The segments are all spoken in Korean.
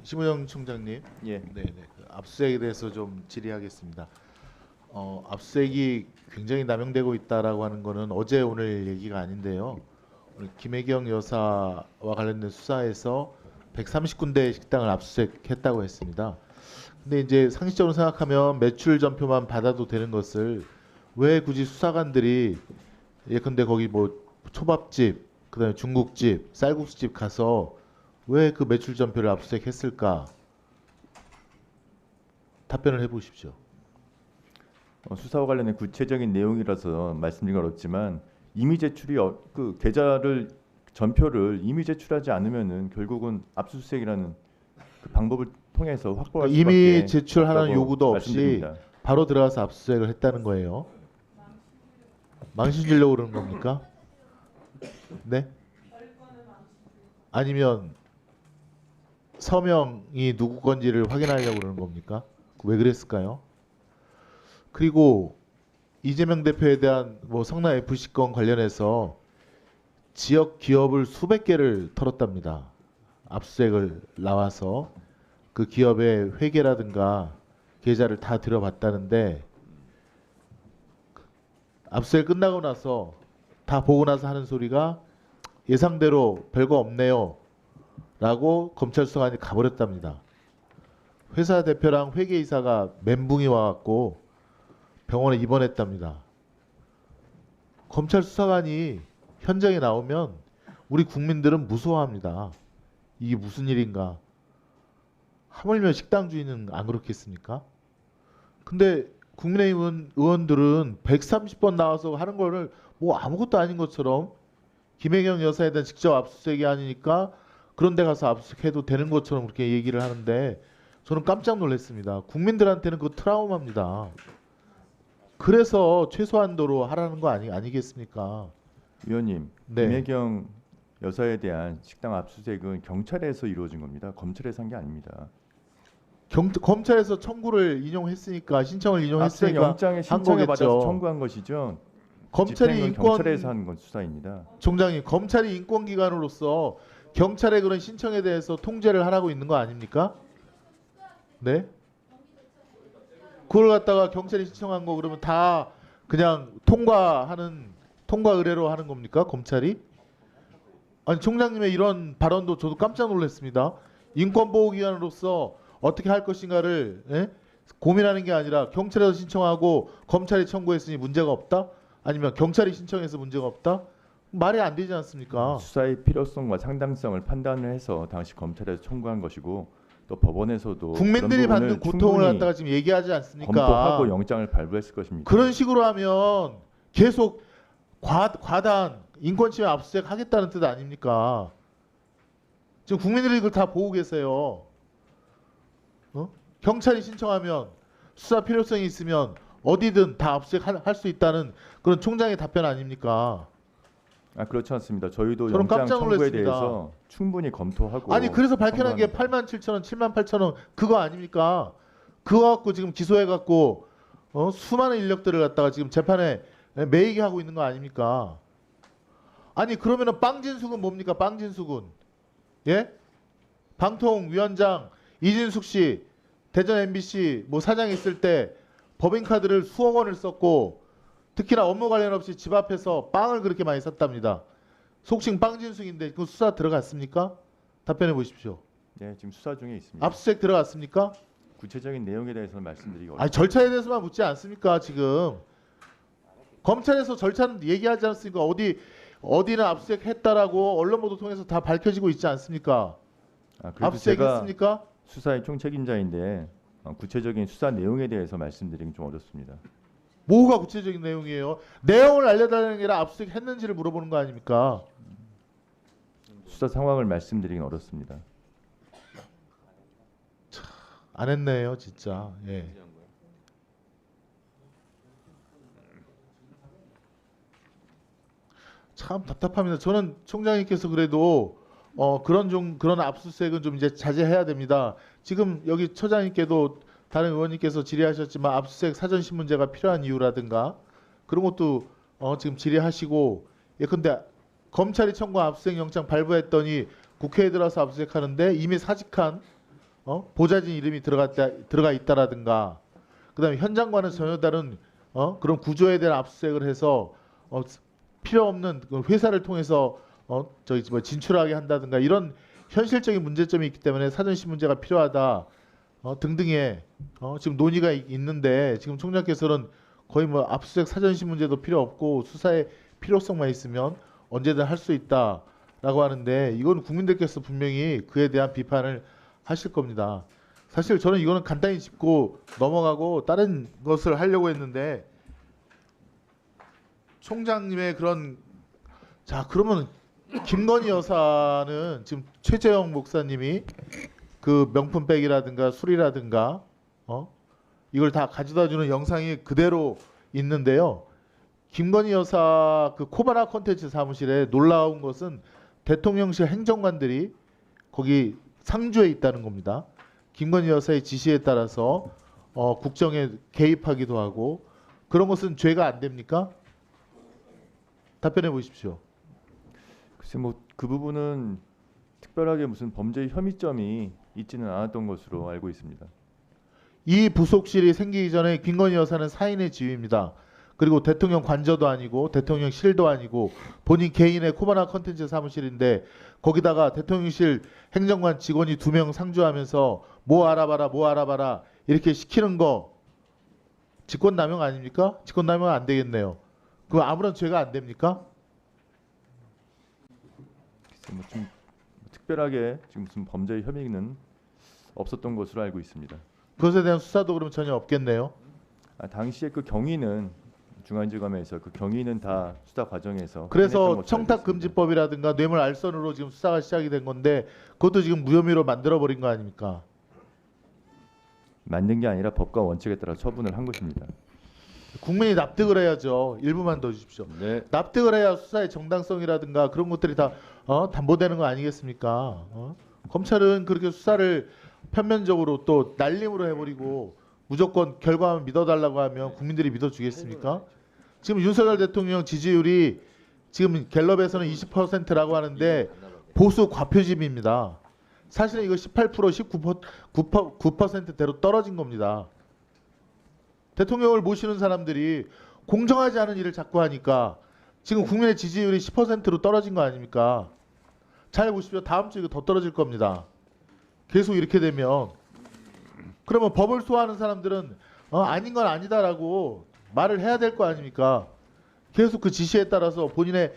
심우영 총장님, 예. 네네. 그 압수수색에 대해서 좀 질의하겠습니다. 압수수색이 굉장히 남용되고 있다라고 하는 거는 어제 오늘 얘기가 아닌데요. 오늘 김혜경 여사와 관련된 수사에서 130군데 식당을 압수수색했다고 했습니다. 근데 이제 상식적으로 생각하면 매출 전표만 받아도 되는 것을 왜 굳이 수사관들이 예컨대 거기 뭐 초밥집, 그다음에 중국집, 쌀국수집 가서 왜 그 매출 전표를 압수수색했을까? 답변을 해보십시오. 수사와 관련된 구체적인 내용이라서 말씀드리기 어렵지만 이미 제출이 그 계좌를 전표를 이미 제출하지 않으면은 결국은 압수수색이라는 그 방법을 통해서 확보할 수밖에 이미 제출하라는 없다고 요구도 없이 말씀드립니다. 바로 들어가서 압수수색을 했다는 거예요. 망신 주려고 그러는 겁니까? 네? 아니면 서명이 누구 건지를 확인하려고 그러는 겁니까? 왜 그랬을까요? 그리고 이재명 대표에 대한 뭐 성남 FC 건 관련해서 지역 기업을 수백 개를 털었답니다. 압수수색을 나와서 그 기업의 회계라든가 계좌를 다 들여봤다는데 압수수색 끝나고 나서 다 보고 나서 하는 소리가 예상대로 별거 없네요 라고 검찰 수사관이 가버렸답니다. 회사 대표랑 회계이사가 멘붕이 와갖고 병원에 입원했답니다. 검찰 수사관이 현장에 나오면 우리 국민들은 무서워합니다. 이게 무슨 일인가? 하물며 식당 주인은 안 그렇겠습니까? 근데 국민의힘 의원들은 130번 나와서 하는 거를 뭐 아무것도 아닌 것처럼 김혜경 여사에 대한 직접 압수수색이 아니니까 그런 데 가서 압수수색해도 되는 것처럼 그렇게 얘기를 하는데 저는 깜짝 놀랐습니다. 국민들한테는 그 트라우마입니다. 그래서 최소한도로 하라는 거 아니겠습니까? 위원님, 네. 김혜경 여사에 대한 식당 압수수색은 경찰에서 이루어진 겁니다. 검찰에서 한 게 아닙니다. 검찰에서 청구를 인용했으니까 신청을 압수수색 인용했으니까 영장에 한 신청을 받아서 거겠죠. 청구한 것이죠. 검찰이 집행은 인권 경찰에서 하는 건 수사입니다. 총장님, 검찰이 인권기관으로서 경찰의 그런 신청에 대해서 통제를 하라고 있는 거 아닙니까? 네? 그걸 갖다가 경찰이 신청한 거 그러면 다 그냥 통과 의뢰로 하는 겁니까? 검찰이? 아니 총장님의 이런 발언도 저도 깜짝 놀랐습니다. 인권보호기관으로서 어떻게 할 것인가를 고민하는 게 아니라 경찰에서 신청하고 검찰이 청구했으니 문제가 없다? 아니면 경찰이 신청해서 문제가 없다? 말이 안 되지 않습니까? 수사의 필요성과 상당성을 판단을 해서 당시 검찰에서 청구한 것이고 또 법원에서도 국민들이 그런 받는 부분을 고통을 충분히 갖다가 지금 얘기하지 않습니까? 검토하고 영장을 발부했을 것입니다. 그런 식으로 하면 계속 과단 인권침해 압수수색 하겠다는 뜻 아닙니까? 지금 국민들이 이걸 다 보고 계세요. 경찰이 신청하면 수사 필요성이 있으면 어디든 다 압수수색 할 수 있다는 그런 총장의 답변 아닙니까? 그렇지 않습니다. 저희도 저는 영장 깜짝 청구에 놀랐습니다. 대해서 충분히 검토하고 아니 그래서 밝혀낸 게 청구합니다. 87,000원, 78,000원 그거 아닙니까? 그거 갖고 지금 기소해 갖고 수많은 인력들을 갖다가 지금 재판에 매이게 하고 있는 거 아닙니까? 아니 그러면은 빵진숙은 뭡니까? 빵진숙은 예? 방통위원장 이진숙 씨 대전 MBC 뭐 사장 있을 때 법인카드를 수억 원을 썼고 특히나 업무 관련 없이 집 앞에서 빵을 그렇게 많이 샀답니다. 속칭 빵진숙인데 그 수사 들어갔습니까? 답변해 보십시오. 네, 지금 수사 중에 있습니다. 압수수색 들어갔습니까? 구체적인 내용에 대해서는 말씀드리기 어렵습니다. 아니 절차에 대해서만 묻지 않습니까? 지금 검찰에서 절차는 얘기하지 않습니까? 어디는 압수수색 했다라고 언론 보도 통해서 다 밝혀지고 있지 않습니까? 그래도 압수수색 제가 했습니까? 수사의 총책임자인데 구체적인 수사 내용에 대해서 말씀드리긴 좀 어렵습니다. 뭐가 구체적인 내용이에요? 내용을 알려달라는 게 아니라 압수수색 했는지를 물어보는 거 아닙니까? 수사 상황을 말씀드리긴 어렵습니다. 안 했네요, 진짜. 예. 참 답답합니다. 저는 총장님께서 그래도 그런 압수수색은 좀 이제 자제해야 됩니다. 지금 여기 처장님께도 다른 의원님께서 질의하셨지만 압수수색 사전 신문제가 필요한 이유라든가 그런 것도 지금 질의하시고 예컨대 검찰이 청구한 압수수색 영장 발부했더니 국회에 들어서 압수수색하는데 이미 사직한 보좌진 이름이 들어가 있다라든가, 그다음에 현장과는 전혀 다른 그런 구조에 대한 압수수색을 해서 필요 없는 그 회사를 통해서 저기 뭐 진출하게 한다든가 이런 현실적인 문제점이 있기 때문에 사전시 문제가 필요하다 등등의 지금 논의가 있는데, 지금 총장께서는 거의 뭐 압수수색 사전시 문제도 필요 없고 수사의 필요성만 있으면 언제든 할 수 있다라고 하는데, 이건 국민들께서 분명히 그에 대한 비판을 하실 겁니다. 사실 저는 이거는 간단히 짚고 넘어가고 다른 것을 하려고 했는데, 총장님의 그런, 자 그러면 김건희 여사는 지금 최재형 목사님이 그 명품백이라든가 술이라든가 이걸 다 가져다주는 영상이 그대로 있는데요. 김건희 여사 그 코바나 콘텐츠 사무실에 놀라운 것은 대통령실 행정관들이 거기 상주에 있다는 겁니다. 김건희 여사의 지시에 따라서 국정에 개입하기도 하고, 그런 것은 죄가 안 됩니까? 답변해 보십시오. 글쎄 뭐 그 부분은 특별하게 무슨 범죄 혐의점이 있지는 않았던 것으로 알고 있습니다. 이 부속실이 생기기 전에 김건희 여사는 사인의 지위입니다. 그리고 대통령 관저도 아니고 대통령실도 아니고 본인 개인의 코바나 컨텐츠 사무실인데, 거기다가 대통령실 행정관 직원이 2명 상주하면서 뭐 알아봐라 이렇게 시키는 거 직권남용 아닙니까? 직권남용 안 되겠네요. 그럼 아무런 죄가 안 됩니까? 글쎄 뭐좀 특별하게 지금 무슨 범죄 혐의는 없었던 것으로 알고 있습니다. 그것에 대한 수사도 그럼 전혀 없겠네요. 당시에 그 경위는 중앙지검에서 그 경위는 다 수사 과정에서 그래서 청탁금지법이라든가 뇌물 알선으로 지금 수사가 시작이 된 건데, 그것도 지금 무혐의로 만들어버린 거 아닙니까? 만든 게 아니라 법과 원칙에 따라 처분을 한 것입니다. 국민이 납득을 해야죠. 일부만 더 주십시오. 네. 납득을 해야 수사의 정당성이라든가 그런 것들이 다 담보되는 거 아니겠습니까? 검찰은 그렇게 수사를 편면적으로 또 날림으로 해버리고 무조건 결과만 믿어달라고 하면 국민들이 믿어주겠습니까? 지금 윤석열 대통령 지지율이 지금 갤럽에서는 20%라고 하는데 보수 과표집입니다. 사실은 이거 18%, 9%대로 떨어진 겁니다. 대통령을 모시는 사람들이 공정하지 않은 일을 자꾸 하니까 지금 국민의 지지율이 10%로 떨어진 거 아닙니까? 잘 보십시오. 다음 주 이거 더 떨어질 겁니다. 계속 이렇게 되면. 그러면 법을 소화하는 사람들은 아닌 건 아니다라고 말을 해야 될 거 아닙니까? 계속 그 지시에 따라서 본인의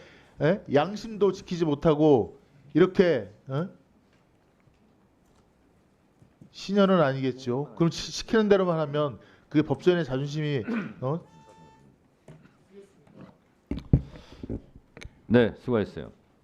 양심도 지키지 못하고 이렇게 신현은 아니겠죠. 그럼 시키는 대로만 하면 그게 법조인의 자존심이 네, 수고했어요.